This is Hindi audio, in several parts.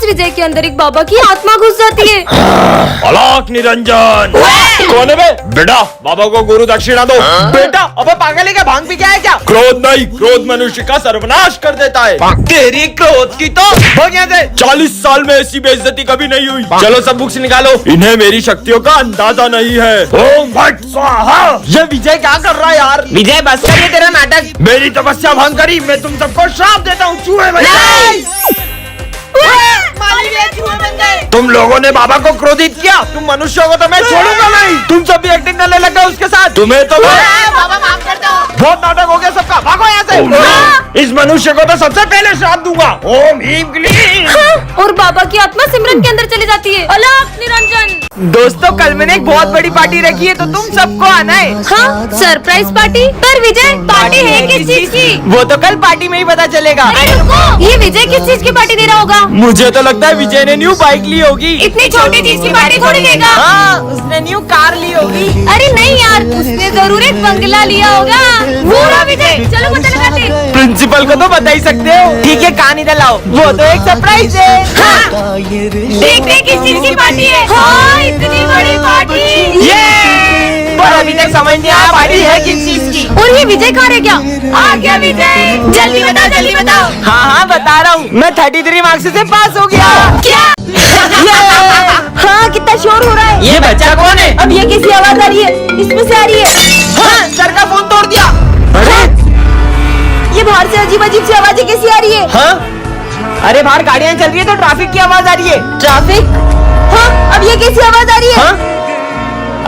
आज विजय के अंदर एक बाबा की आत्मा घुस जाती है। अलोक निरंजन कौन है बे? बेटा बाबा को गुरु दक्षिणा दो। बेटा अबे पागल है क्या? भांग पी के आया क्या? क्रोध नहीं, क्रोध मनुष्य का सर्वनाश कर देता है। तेरी क्रोध की तो भाग यहाँ से। 40 साल में ऐसी बेइज्जती कभी नहीं हुई। चलो सब बुक्स निकालो, इन्हें मेरी शक्तियों का अंदाजा नहीं है। ओम भट स्वाहा। ये विजय क्या कर रहा है यार? विजय बस कर, ये तेरा नाटक। मेरी तपस्या भंग करी, मैं तुम सबको श्राप देता हूँ। चूहे बन गए। तुम लोगों ने बाबा को क्रोधित किया, तुम मनुष्यों को तो मैं छोड़ूंगा नहीं। तुम सब भी एक्टिंग करने लग गए उसके साथ। तुम्हें तो बाबा माफ कर दो। बहुत नाटक हो गया सबका, भागो यहाँ से। इस मनुष्य को तो सबसे पहले श्राप दूंगा। ओम ह्रीम क्लीम। और बाबा की आत्मा सिमरन के अंदर चली जाती है। अलोक निरंजन। दोस्तों कल मैंने एक बहुत बड़ी पार्टी रखी है, तो तुम सबको आना है। हाँ, सरप्राइज पार्टी। पर विजय पार्टी है किस चीज की? वो तो कल पार्टी में ही पता चलेगा। अरे रुको, ये विजय किस चीज की पार्टी दे रहा होगा? मुझे तो लगता है विजय ने न्यू बाइक ली होगी। इतनी छोटी चीज की पार्टी थोड़ी देगा। हाँ, उसने न्यू कार ली होगी। अरे नहीं यार, उसने जरूर एक बंगला लिया होगा। वो रहा विजय, चलो पता लगाते। प्रिंसिपल को तो बता ही सकते हो। ठीक है, कान इधर लाओ, वो तो एक सरप्राइज है। हाँ। देखते किस चीज की पार्टी है। हाँ, इतनी बड़ी पार्टी। ये पर अभी तक समझ नहीं आया पार्टी है किस चीज की। और ये विजय कहाँ रह गया? आ गया विजय, जल्दी बताओ जल्दी बताओ। हाँ बता रहा हूँ, मैं 33 मार्क्स से पास हो गया। क्या? हाँ, कितना शोर हो रहा है। ये बच्चा कौन है? अब ये कैसी आवाज आ रही है? इसमें से आ रही है। हाँ, सर का फोन तोड़ दिया। अरे ये बाहर से अजीब अजीब सी आवाजें कैसी आ रही है? हाँ, अरे बाहर गाड़ियाँ चल रही है तो ट्रैफिक की आवाज आ रही है। ट्रैफिक? हाँ, अब ये कैसी आवाज आ रही है? हाँ?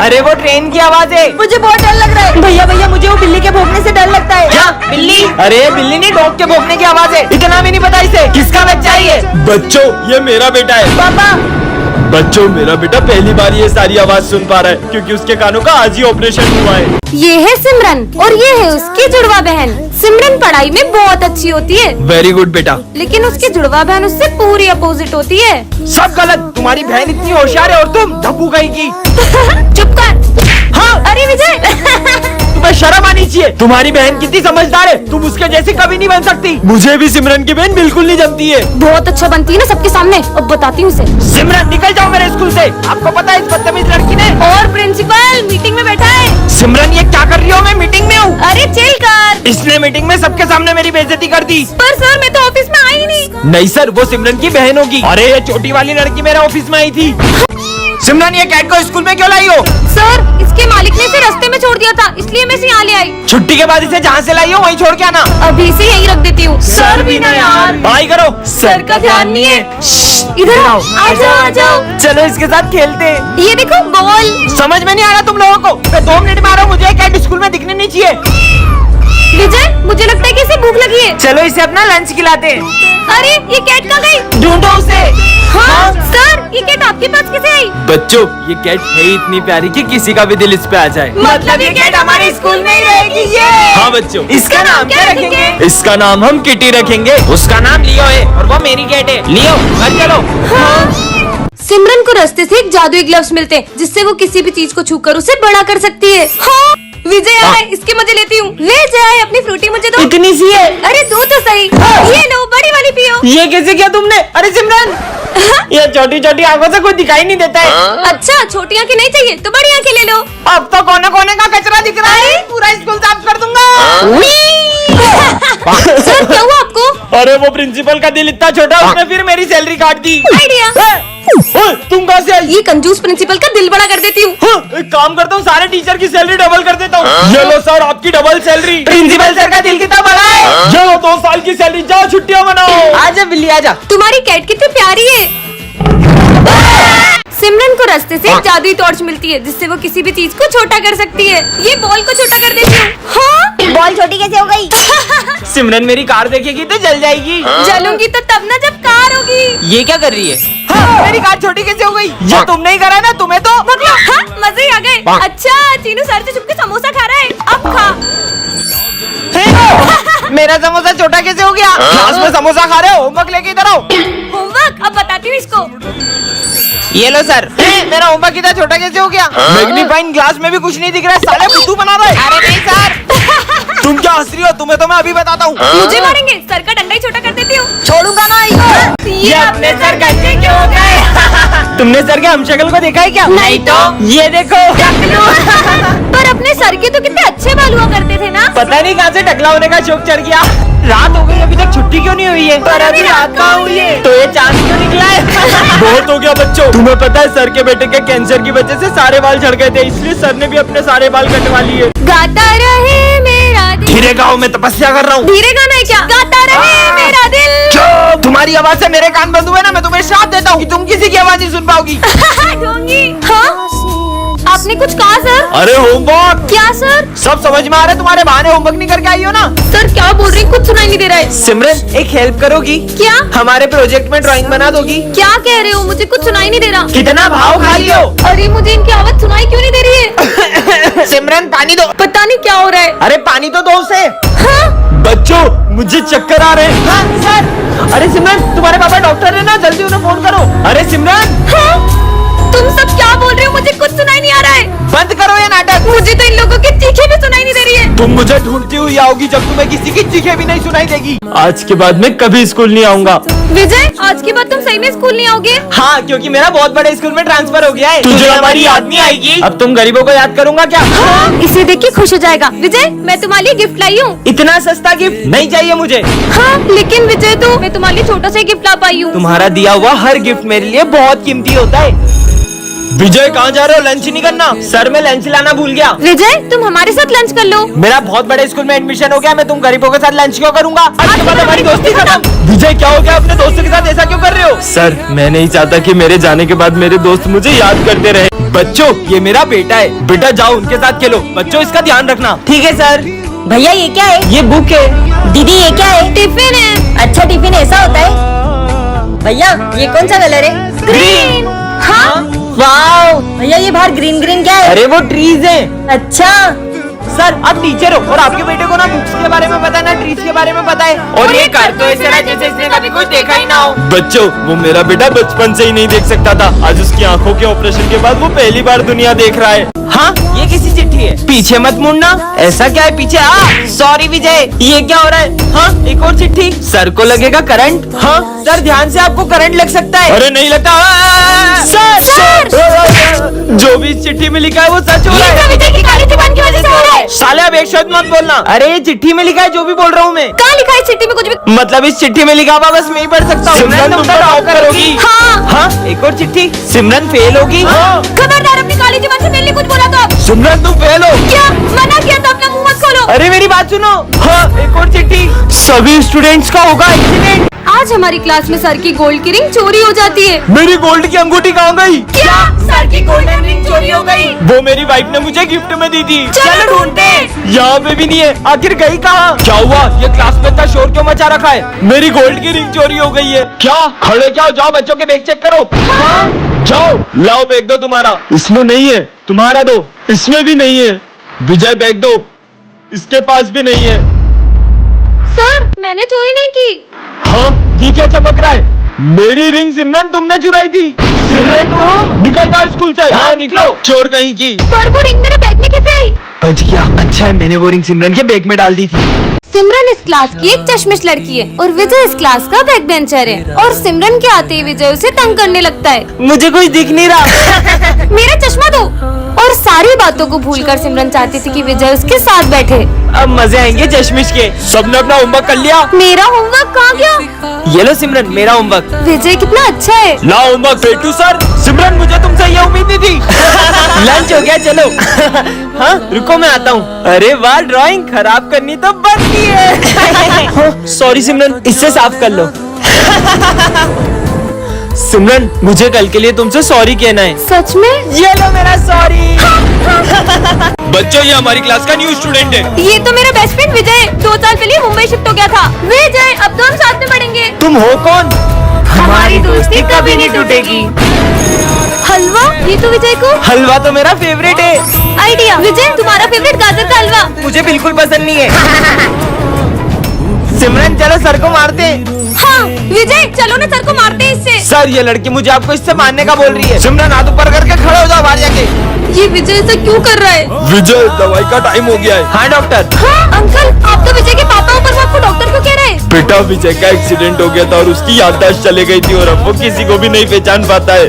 अरे वो ट्रेन की आवाज है। मुझे बहुत डर लग रहा है। भैया भैया, मुझे वो बिल्ली के भौंकने से डर लगता है। क्या बिल्ली? अरे बिल्ली नहीं, डॉग के भौंकने की आवाज है। इतना भी नहीं पता इसे। किसका बच्चा है ये? बच्चों ये मेरा बेटा है। पापा। बच्चों मेरा बेटा पहली बार ये सारी आवाज सुन पा रहा है, क्योंकि उसके कानों का आज ही ऑपरेशन हुआ है। ये है सिमरन और ये है उसकी जुड़वा बहन। सिमरन पढ़ाई में बहुत अच्छी होती है, वेरी गुड बेटा। लेकिन उसकी जुड़वा बहन उससे पूरी अपोजिट होती है। सब गलत। तुम्हारी बहन इतनी होशियार है और तुम धब्बू गई की। चुप कर। हाँ, अरे विजय। तुम्हें शर्म आनी चाहिए। तुम्हारी बहन कितनी समझदार है, तुम उसके जैसी कभी नहीं बन सकती। मुझे भी सिमरन की बहन बिल्कुल नहीं जमती है। बहुत अच्छा बनती है ना सबके सामने। अब बताती हूँ उसे। सिमरन निकल जाओ मेरे स्कूल से। आपको पता है इस बदतमीज लड़की ने। और प्रिंसिपल मीटिंग में बैठा है। सिमरन ये क्या कर रही हो? मैं मीटिंग में हूँ। अरे चिल कर। इसने मीटिंग में सबके सामने मेरी बेइज्जती कर दी। पर सर मैं तो ऑफिस में आई नहीं। नहीं सर, वो सिमरन की बहन होगी। अरे ये छोटी वाली लड़की मेरे ऑफिस में आई थी। सिमरन ये कैट को स्कूल में क्यों लाई हो? सर इसके मालिक ने इसे रास्ते में छोड़ दिया था, इसलिए मैं इसे यहाँ ले आई। छुट्टी के बाद इसे जहाँ से लाई हो वहीं छोड़ के आना। अभी से यहीं रख देती हूँ। सर भी ना यार। पढ़ाई करो। सर का ध्यान नहीं है। इधर आओ, आ जाओ आ जाओ। चलो इसके साथ खेलते हैं। ये देखो बॉल। समझ में नहीं आ रहा तुम लोगों को? मैं 2 मिनट में आ रहा हूँ, मुझे कैट स्कूल में दिखने नहीं चाहिए। विजय मुझे लगता है कि इसे भूख लगी है। चलो इसे अपना लंच खिलाते हैं। अरे ये कैट कहाँ गई? ढूंढो उसे। हाँ सर, ये कैट आपके पास कैसे आई? बच्चों ये कैट है इतनी प्यारी कि किसी का भी दिल इस पे आ जाए। मतलब ये कैट हमारे स्कूल में ही रहेगी। ये हाँ बच्चों, इसका नाम क्या रखेंगे? इसका नाम हम किटी रखेंगे। उसका नाम लियो है और वो मेरी कैट है। लियो घर चलो। सिमरन को रास्ते से एक जादुई ग्लव्स मिलते हैं, जिससे वो किसी भी चीज को छूकर उसे बड़ा कर सकती है। हाँ विजय आए, इसके मजे लेती हूँ। ले जाए अपनी फ्रूटी मुझे दो। इतनी सी है। अरे दो तो सही। ये लो बड़ी वाली पियो। ये कैसे किया तुमने? अरे सिमरन ये छोटी छोटी आंखों से कुछ दिखाई नहीं देता है। अच्छा छोटी आंखें नहीं चाहिए तो बड़ी आंखें ले लो। अब तो कोने कोने का कचरा दिख रहा है। पूरा स्कूल साफ कर दूंगा। सर क्या हुआ आपको? अरे वो प्रिंसिपल का दिल इतना छोटा, उसने फिर मेरी सैलरी काट दी। आइडिया। तुम कहाँ से आई? ये कंजूस प्रिंसिपल का दिल बड़ा कर देती हूँ। एक काम करता हूँ, सारे टीचर की सैलरी डबल कर देता हूँ। ये लो सर आपकी डबल सैलरी। प्रिंसिपल सर का दिल कितना बड़ा है। ये लो 2 साल की सैलरी, जाओ छुट्टियाँ मनाओ। आजा बिल्ली आजा। तुम्हारी कैट कितनी प्यारी है। सिमरन को रास्ते से एक जादुई टॉर्च मिलती है, जिससे वो किसी भी चीज को छोटा कर सकती है। ये बॉल को छोटा कर देती हूँ। हाँ बॉल छोटी कैसे हो गई? सिमरन मेरी कार देखेगी तो जल जाएगी। जलूंगी तो तब ना जब कार होगी। ये क्या कर रही है? हाँ, मेरी कार छोटी कैसे हो गई? ये तुमने ही करा ना, तुम्हें तो हाँ, मजे ही आ गए। अच्छा चीनू सर से छुप के समोसा खा रहा है, अब खा। मेरा समोसा छोटा कैसे हो गया? क्लास में समोसा खा रहे हो? होमवर्क लेके इधर आओ। होमवर्क अब बताती हूँ इसको। ये लो सर। मेरा होमवर्क इतना छोटा कैसे हो गया? मैग्नीफाइंग ग्लास में भी कुछ नहीं दिख रहा है। साले बुद्धू बना रहा है। अरे नहीं सर। तुम क्या हंस रही हो? तुम्हें तो मैं अभी बताता हूँ। मुझे मारेंगे? सर का डंडा ही छोटा कर देती हूँ। छोड़ूंगा ना। ये अपने सर गंजे क्यों हो गए? तुमने सर के हम शक्ल को देखा है क्या? नहीं तो। ये देखो। पर अपने सर के तो कितने अच्छे बाल हुआ करते थे ना। पता नहीं कहाँ से टकला होने का शौक चढ़ गया। रात हो गई अभी तक छुट्टी क्यों नहीं हुई है? पर अभी रात कहाँ हुई है? तो ये चांद क्यों निकला है? बहुत हो गया बच्चों। तुम्हें पता है सर के बेटे के कैंसर की वजह से सारे बाल झड़ गए थे, इसलिए सर ने भी अपने सारे बाल कटवा लिए। गाता रहे मेरा दिल। धीरे गाओ, मैं तपस्या कर रहा हूँ। धीरे गाना है क्या? गाता रहे मेरा दिल। चुप! तुम्हारी आवाज से मेरे कान बंद हुए ना, मैं तुम्हें श्राप देता हूँ कि तुम किसी की आवाज नहीं सुन पाओगी। ढोंगी। हाँ? आपने कुछ कहा सर? अरे होमवर्क। क्या सर? सब समझ में आ रहा है, तुम्हारे बहाने होमवर्क नहीं करके आई हो ना। सर क्या बोल रही? कुछ सुनाई नहीं दे रहा है। सिमरन एक हेल्प करोगी? क्या? हमारे प्रोजेक्ट में ड्राइंग बना दोगी? क्या कह रहे हो? मुझे कुछ सुनाई नहीं दे रहा। कितना भाव खा लियो। अरे मुझे इनकी आवाज सुनाई क्यों नहीं दे रही है? सिमरन पानी दो। पता नहीं क्या हो रहा है। अरे पानी तो दो उसे। हाँ? बच्चों मुझे चक्कर आ रहे हैं। हाँ सर। अरे सिमरन तुम्हारे पापा डॉक्टर है ना, जल्दी उन्हें फोन करो। अरे सिमरन। हाँ? तुम सब क्या बोल रहे हो? मुझे कुछ सुनाई नहीं आ रहा है। बंद करो ये नाटक। मुझे तो इन लोगों की चीखें भी सुनाई नहीं दे रही है। तुम मुझे ढूंढती हुई आओगी जब तुम्हें किसी की चीखें भी नहीं सुनाई देगी। आज के बाद मैं कभी स्कूल नहीं आऊंगा। विजय आज के बाद तुम सही में स्कूल नहीं आओगे? हाँ क्योंकि मेरा बहुत बड़े स्कूल में ट्रांसफर हो गया है। तुझे हमारी याद नहीं आएगी? अब तुम गरीबों को याद करूंगा क्या? हाँ? इसे देख के खुश हो जाएगा। विजय मैं तुम्हारे लिए गिफ्ट लाई हूँ। इतना सस्ता गिफ्ट नहीं चाहिए मुझे। हाँ लेकिन विजय तो मैं तुम्हारे लिए छोटा सा गिफ्ट ला पाई हूँ। तुम्हारा दिया हुआ हर गिफ्ट मेरे लिए बहुत कीमती होता है। विजय कहाँ जा रहे हो? लंच नहीं करना? सर मैं लंच लाना भूल गया। विजय तुम हमारे साथ लंच कर लो। मेरा बहुत बड़े स्कूल में एडमिशन हो गया, मैं तुम गरीबों के साथ लंच क्यों करूंगा? आज के बाद हमारी दोस्ती खत्म। विजय क्या हो गया? अपने दोस्तों के साथ ऐसा क्यों कर रहे हो? सर मैं नहीं चाहता कि मेरे जाने के बाद मेरे दोस्त मुझे याद करते रहे। बच्चों ये मेरा बेटा है, बेटा जाओ उनके साथ खेलो। बच्चों इसका ध्यान रखना। ठीक है सर। भैया ये क्या है? ये बुक है। दीदी ये क्या है? टिफिन है। अच्छा टिफिन ऐसा होता है? भैया ये कौन सा कलर है? ग्रीन। हाँ? वाओ भैया ये बाहर ग्रीन ग्रीन क्या है? अरे वो ट्रीज है। अच्छा सर आप टीचर हो और आपके बेटे को ना बुक्स के बारे में पता है ना ट्रीज के बारे में पता है, और ये कर तो ऐसे रहा जैसे इसने कभी कुछ देखा ही ना हो। बच्चों वो मेरा बेटा बचपन से ही नहीं देख सकता था, आज उसकी आंखों के ऑपरेशन के बाद वो पहली बार दुनिया देख रहा है। हाँ ये किसी चिट्ठी है, पीछे मत मुड़ना। ऐसा क्या है पीछे? सॉरी विजय ये क्या हो रहा है? हाँ एक और चिट्ठी। सर को लगेगा करंट। हाँ सर ध्यान से, आपको करंट लग सकता है। अरे नहीं लगता। सर जो भी इस चिट्ठी में लिखा है वो सच हो रहा है। विजय की काली जुबान की वजह से हो रहा है। साले अब एक शब्द मत बोलना। अरे ये चिट्ठी में लिखा है जो भी बोल रहा हूँ मैं। कहाँ लिखा है चिट्ठी में? कुछ भी मतलब इस चिट्ठी में लिखा हुआ बस मैं ही पढ़ सकता हूँ। सिमरन तुम तो टॉप करोगी। हाँ। हाँ एक और चिट्ठी। सिमरन फेल होगी। खबरदार अपनी काली जुबान से मेरे लिए कुछ बोला तो आप। सिमरन तुम फेल हो। क्या मना किया था? अपना मुंह मत खोलो। अरे मेरी बात सुनो। हाँ एक और चिट्ठी। सभी स्टूडेंट्स का होगा एक्सीडेंट। आज हमारी क्लास में सर की गोल्ड की रिंग चोरी हो जाती है। मेरी गोल्ड की अंगूठी कहाँ गई? क्या? सर की गोल्डन रिंग चोरी हो गई? वो मेरी वाइफ ने मुझे गिफ्ट में दी थी। चलो ढूंढते हैं। यहाँ पे भी नहीं है, आखिर गई कहाँ? क्या हुआ? ये क्लास में इतना शोर क्यों मचा रखा है? मेरी गोल्ड की रिंग चोरी हो गई है। क्या? खड़े क्या हो? जाओ बच्चों के बैग चेक करो। जाओ लाओ बैग दो तुम्हारा। इसमें नहीं है। तुम्हारा दो। इसमें भी नहीं है। विजय बैग दो। इसके पास भी नहीं है। सर मैंने चोरी नहीं की। हाँ ये क्या चमक रहा है? मेरी रिंग सिमरन तुमने चुराई थी। सिमरन को निकल जाओ स्कूल से। हाँ निकलो। चोर कहीं की। पर वो रिंग मेरे बैग में कैसे आई? बच गया। अच्छा है मैंने वो रिंग सिमरन के बैग में डाल दी थी। सिमरन इस क्लास की एक चश्मिश लड़की है और विजय इस क्लास का बैक बेंचर है, और सिमरन के आते ही विजय उसे तंग करने लगता है। मुझे कुछ दिख नहीं रहा। मेरा चश्मा दो। और सारी बातों को भूलकर सिमरन चाहती थी कि विजय उसके साथ बैठे। अब मजे आएंगे चश्मिश के। सबने अपना होमवर्क कर लिया? मेरा होमवर्क कहाँ गया? ये लो सिमरन मेरा होमवर्क। विजय कितना अच्छा है। लाओ होमवर्क पेटू सर। सिमरन मुझे तुमसे ये उम्मीद नहीं थी। लंच हो गया चलो। हाँ रुको मैं आता हूँ। अरे वाह ड्राइंग खराब करनी तो बनती है। सॉरी सिमरन इससे साफ कर लो। सिमरन मुझे कल के लिए तुमसे सॉरी कहना है। सच में? ये लो मेरा सॉरी। बच्चों ये हमारी क्लास का न्यू स्टूडेंट है। ये तो मेरा बेस्ट फ्रेंड विजय है। 2 साल पहले मुंबई शिफ्ट हो गया था। विजय अब तो हम साथ में पढ़ेंगे। तुम हो कौन? हमारी दोस्ती कभी नहीं टूटेगी। हलवा? ये तो विजय को। हलवा तो मेरा फेवरेट है। आइडिया। विजय तुम्हारा फेवरेट गाजर का हलवा। मुझे बिल्कुल पसंद नहीं है। सिमरन चलो सर को मारते हैं। हाँ विजय चलो ना सर को मारते हैं इससे। सर ये लड़की मुझे आपको इससे मारने का बोल रही है। सिमरन हाथ ऊपर करके खड़े हो जाओ बाहर जाके। ये विजय ऐसा क्यों कर रहा है? विजय दवाई का टाइम हो गया है। हाँ डॉक्टर। हाँ अंकल आप तो विजय के पापा हो, पर वो आपको डॉक्टर क्यों कह रहे हैं? बेटा विजय का एक्सीडेंट हो गया था और उसकी याददाश्त चली गई थी और अब वो किसी को भी नहीं पहचान पाता है।